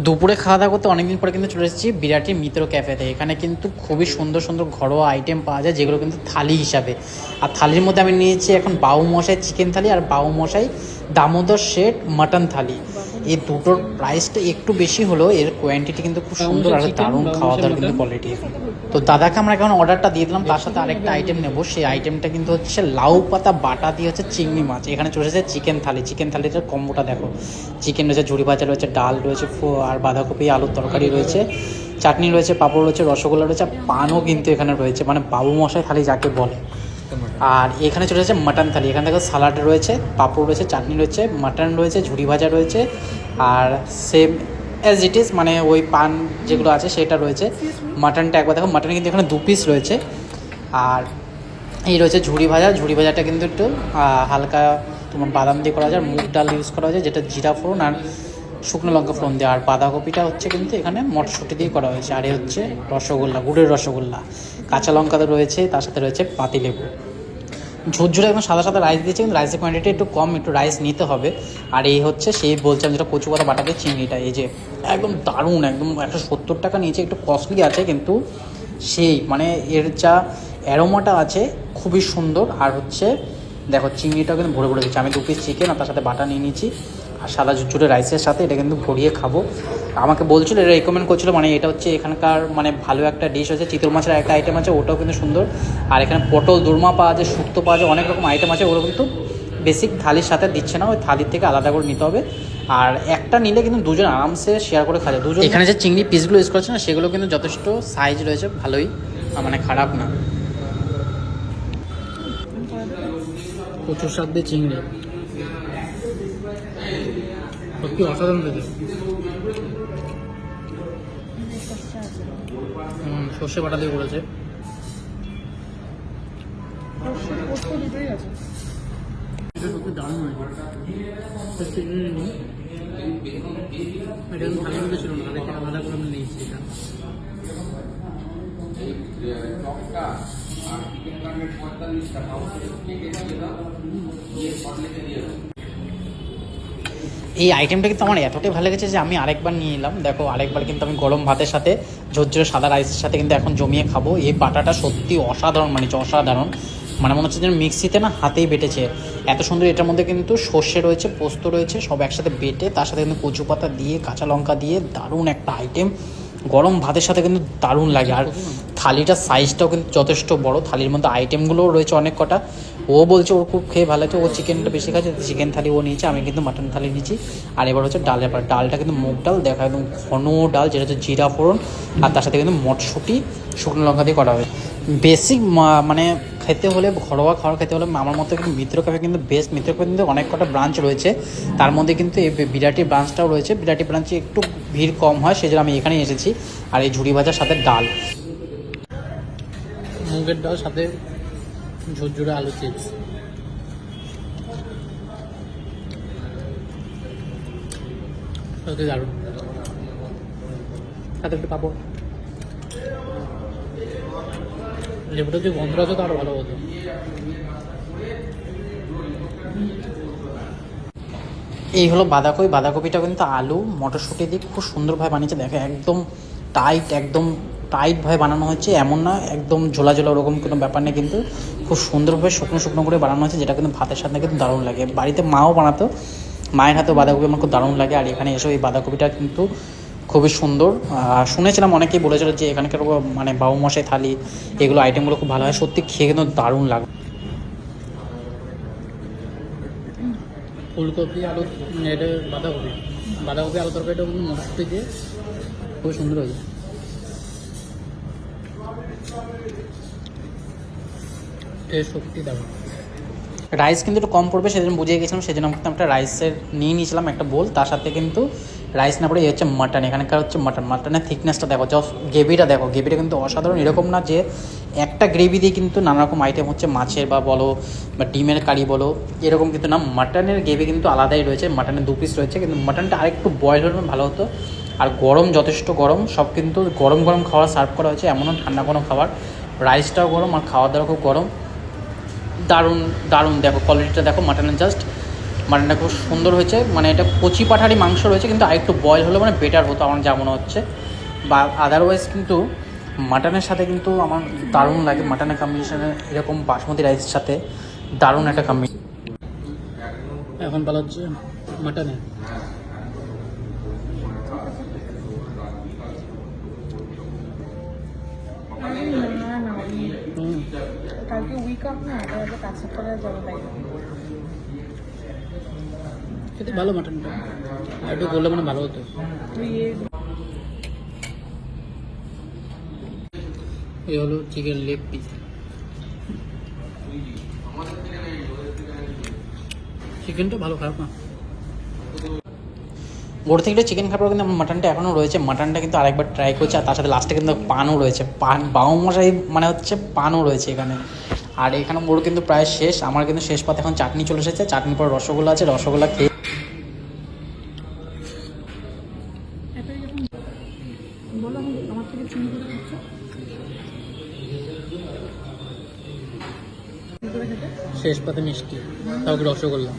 দুপুরে খাওয়া দাওয়া করতে অনেকদিন পরে কিন্তু চলে এসেছি বিরাটির মিত্র ক্যাফেতে। এখানে কিন্তু খুবই সুন্দর সুন্দর ঘরোয়া আইটেম পাওয়া যায়, যেগুলো কিন্তু থালি হিসাবে। আর থালির মধ্যে আমি নিয়েছি এখন বাবু মশাই চিকেন থালি আর বাবু মশাই দামোদর শেঠ মাটন থালি। এই দুটোর প্রাইসটা একটু বেশি হলেও এর কোয়ান্টিটি কিন্তু খুব সুন্দর আর দারুণ খাওয়া দাওয়ার কিন্তু কোয়ালিটি। তো দাদাকে আমরা এখন অর্ডারটা দিয়ে দিলাম, তার সাথে আরেকটা আইটেম নেবো। সেই আইটেমটা কিন্তু হচ্ছে লাউ পাতা বাটা দিয়ে হচ্ছে চিংড়ি মাছ। এখানে চলে এসেছে চিকেন থালি। চিকেন থালিটার কম্বোটা দেখো, চিকেন রয়েছে, ঝুড়ি ভাজা রয়েছে, ডাল রয়েছে, আর বাঁধাকপি আলুর তরকারি রয়েছে, চাটনি রয়েছে, পাঁপড় রয়েছে, রসগোল্লা রয়েছে, পানও কিন্তু এখানে রয়েছে, মানে বাবু মশাই থালি যাকে বলে। আর এখানে চলে এসেছে মাটন থালি। এখানে দেখো সালাড রয়েছে, পাঁপড় রয়েছে, চাটনি রয়েছে, মাটন রয়েছে, ঝুড়ি ভাজা রয়েছে, আর সেম অ্যাজ ইট ইজ মানে ওই পান যেগুলো আছে সেটা রয়েছে। মাটনটা একবার দেখো, মাটন কিন্তু এখানে 2 পিস রয়েছে। আর এই রয়েছে ঝুড়ি ভাজা। ঝুড়ি ভাজাটা কিন্তু একটু হালকা তোমার বাদাম দিয়ে করা যায়, মুগ ডাল ইউজ করা যায়, যেটা জিরা ফোড়ন আর শুকনো লঙ্কা ফোড়ন দেওয়া। আর বাঁধাকপিটা হচ্ছে কিন্তু এখানে মটরশুঁটি দিয়ে করা হয়েছে। আর এ হচ্ছে রসগোল্লা, গুড়ের রসগোল্লা, কাঁচা লঙ্কা তো রয়েছে, তার সাথে রয়েছে পাতিলেবু। ঝুরঝুরে একদম সাদা সাদা রাইস দিয়েছে, কিন্তু রাইসের কোয়ান্টিটি একটু কম, একটু রাইস নিতে হবে। আর এই হচ্ছে সেই বলছিলাম যেটা কচু পাতা বাটা দিয়ে চিংড়িটা, এই যে একদম দারুণ, একদম 170 টাকা নিয়েছে। একটু কস্টলি আছে কিন্তু সেই মানে এর যা অ্যারোমাটা আছে খুবই সুন্দর। আর হচ্ছে দেখো চিংড়িটাও কিন্তু ভরে ভরে দিচ্ছে। আমি 2 পিস চিকেন আর তার সাথে বাটা নিয়ে নিয়েছি, আর সাদা ঝুরঝুরে রাইসের সাথে এটা কিন্তু ভরিয়ে খাবো। আমাকে বলছিল, এটা রেকমেন্ড করছিল, মানে এটা হচ্ছে এখানকার মানে ভালো একটা ডিশ হচ্ছে। চিতল মাছের একটা আইটেম আছে, ওটাও কিন্তু সুন্দর। আর এখানে পটল দোরমা পাওয়া যায়, শুক্তো পাওয়া যায়, অনেক রকম আইটেম আছে। ওগুলো কিন্তু বেসিক থালির সাথে দিচ্ছে না, ওই থালির থেকে আলাদা করে নিতে হবে। আর একটা নিলে কিন্তু দুজন আরামসে শেয়ার করে খাওয়া যায় দুজন। এখানে যে চিংড়ি পিসগুলো ইউজ করছে না, সেগুলো কিন্তু যথেষ্ট সাইজ রয়েছে, ভালোই, মানে খারাপ না। প্রচুর স্বাদ দিয়ে চিংড়ি, সত্যি অসাধারণ লাগে। সর্ষে বাটা দিয়ে করেছে, এটা সত্যি দারুণ হয়েছে। এটা ভালো মতো ছিল না, তাদেরকে আলাদা করে আমি নিয়েছি। এটা এই আইটেমটা কিন্তু আমার এতটাই ভালো লেগেছে যে আমি আরেকবার নিয়ে এলাম। দেখো আরেকবার কিন্তু আমি গরম ভাতের সাথে ঝরঝরে সাদা রাইসের সাথে কিন্তু এখন জমিয়ে খাবো। এই বাটাটা সত্যি অসাধারণ, মানে অসাধারণ, মানে মনে হচ্ছে যেন মিক্সিতে না হাতেই বেটেছে, এত সুন্দর। এটার মধ্যে কিন্তু সর্ষে রয়েছে, পোস্ত রয়েছে, সব একসাথে বেটে তার সাথে কিন্তু কচু পাতা দিয়ে, কাঁচা লঙ্কা দিয়ে দারুণ একটা আইটেম। গরম ভাতের সাথে কিন্তু দারুণ লাগে। আর থালিটার সাইজটাও কিন্তু যথেষ্ট বড়। থালির মধ্যে আইটেমগুলোও রয়েছে অনেক কটা। ও বলছে ওর খুব খেয়ে ভালো লাগছে, ও চিকেনটা বেশি খাচ্ছে, চিকেন থালি ও নিয়েছে, আমি কিন্তু মাটন থালি নিয়েছি। আর এবার হচ্ছে ডালের ব্যাপার। ডালটা কিন্তু মুগ ডাল, দেখা একদম ঘন ডাল, যেটা হচ্ছে জিরা ফোড়ন, আর তার সাথে কিন্তু মটরশুঁটি শুকনো লঙ্কা দিয়ে করা হয়। বেসিক মানে খেতে হলে, ঘরোয়া খাবার খেতে হলে আমার মতো কিন্তু মিত্র ক্যাফে কিন্তু বেস্ট। মিত্র ক্যাফে কিন্তু অনেক কটা ব্রাঞ্চ রয়েছে, তার মধ্যে কিন্তু এই বিরাটি ব্রাঞ্চটাও রয়েছে। বিরাটি ব্রাঞ্চে একটু ভিড় কম হয়, সেজন্য আমি এখানেই এসেছি। আর এই ঝুড়ি ভাজার সাথে ডাল, মুগের ডাল সাথে ঝুরঝুরে আলু চিপস, দারুণ, সাথে একটু পাবো। লেবুটা যে গন্ধ আছে তো আরো ভালো হতো। এই হলো বাঁধাকপি। বাঁধাকপিটা কিন্তু আলু মটরশুঁটি দিয়ে খুব সুন্দরভাবে বানিয়েছে। দেখো একদম টাইট, একদম টাইটভাবে বানানো হচ্ছে, এমন না একদম ঝোলা ঝোলা ওরকম কোনো ব্যাপার নেই, কিন্তু খুব সুন্দরভাবে শুকনো শুকনো করে বানানো হয়েছে, যেটা কিন্তু ভাতের সাথে কিন্তু দারুণ লাগে। বাড়িতে মাও বানাতো, মায়ের হাতেও বাঁধাকপি আমার খুব দারুণ লাগে। আর এখানে এসে এই বাঁধাকপিটা কিন্তু খুবই সুন্দর। শুনেছিলাম অনেকেই বলেছিল যে এখানকার মানে বাবু মশাই থালি, এগুলো আইটেমগুলো খুব ভালো হয়। সত্যি খেয়ে কিন্তু দারুণ লাগে। ফুলকপি আলু, এটা বাঁধাকপি, বাঁধাকপি আলু তরকারিটা কিন্তু মটরশুঁটি দিয়ে খুবই সুন্দর হয়েছে। টেস্ট সত্যি দারুণ। রাইস কিন্তু একটু কম পড়বে, সেজন্য বুঝিয়ে গেছিলাম, সেজন্য কিন্তু একটা রাইসের নিয়ে নিয়েছিলাম একটা বোল। তার সাথে কিন্তু রাইস না পড়ে এই হচ্ছে মাটন। এখানকার হচ্ছে মাটন, মাটনের থিকনেসটা দেখো, গ্রেভিটা দেখো, গ্রেভিটা কিন্তু অসাধারণ। এরকম না যে একটা গ্রেভি দিয়ে কিন্তু নানা রকম আইটেম হচ্ছে, মাছের বা বলো বা ডিমের কারি বলো, এরকম কিন্তু না। মাটনের গ্রেভি কিন্তু আলাদাই রয়েছে, মাটনের 2 পিস রয়েছে, কিন্তু মাটনটা আরেকটু বয়েল হলে ভালো হতো। আর গরম, যথেষ্ট গরম, সব কিন্তু গরম গরম খাবার সার্ভ করা হয়েছে, এমনও ঠান্ডা কোনো খাবার। রাইসটাও গরম আর খাওয়া দাওয়া খুব গরম, দারুণ দারুণ। দেখো কোয়ালিটিটা দেখো মাটনের, জাস্ট মাটনটা খুব সুন্দর হয়েছে, মানে এটা কচি পাঠারি মাংস রয়েছে, কিন্তু আরেকটু বয়েল হলে মানে বেটার হতো আমার যা মনে হচ্ছে। বা আদারওয়াইজ কিন্তু মাটনের সাথে কিন্তু আমার দারুণ লাগে, মাটনের কম্বিনেশনে এরকম বাসমতি রাইসের সাথে দারুণ একটা কম্বিনেশন। এখন ভালো হচ্ছে মাটনে। কালকে উইক অফ না, তাহলে কাছে করে যাবো তাই। খেতে ভালো মাটনটা, আর একটু করলে মানে ভালো হতো। এই হলো চিকেন লেগ পিস। চিকেনটা ভালো, খারাপ না। ওর থেকে চিকেন খাবার কিন্তু আমার মাটনটা এখনও রয়েছে, মাটনটা কিন্তু আরেকবার ট্রাই করছে। আর তার সাথে লাস্টে কিন্তু পানও রয়েছে, পান বাউ মশাই মানে হচ্ছে পানও রয়েছে এখানে। আর এখানে ওর কিন্তু প্রায় শেষ, আমার কিন্তু শেষ পাতে এখন চাটনি চলে এসেছে, চাটনির পর রসগোল্লা আছে, রসগোল্লা খেয়ে শেষ পাতে মিষ্টি, তাও কি রসগোল্লা।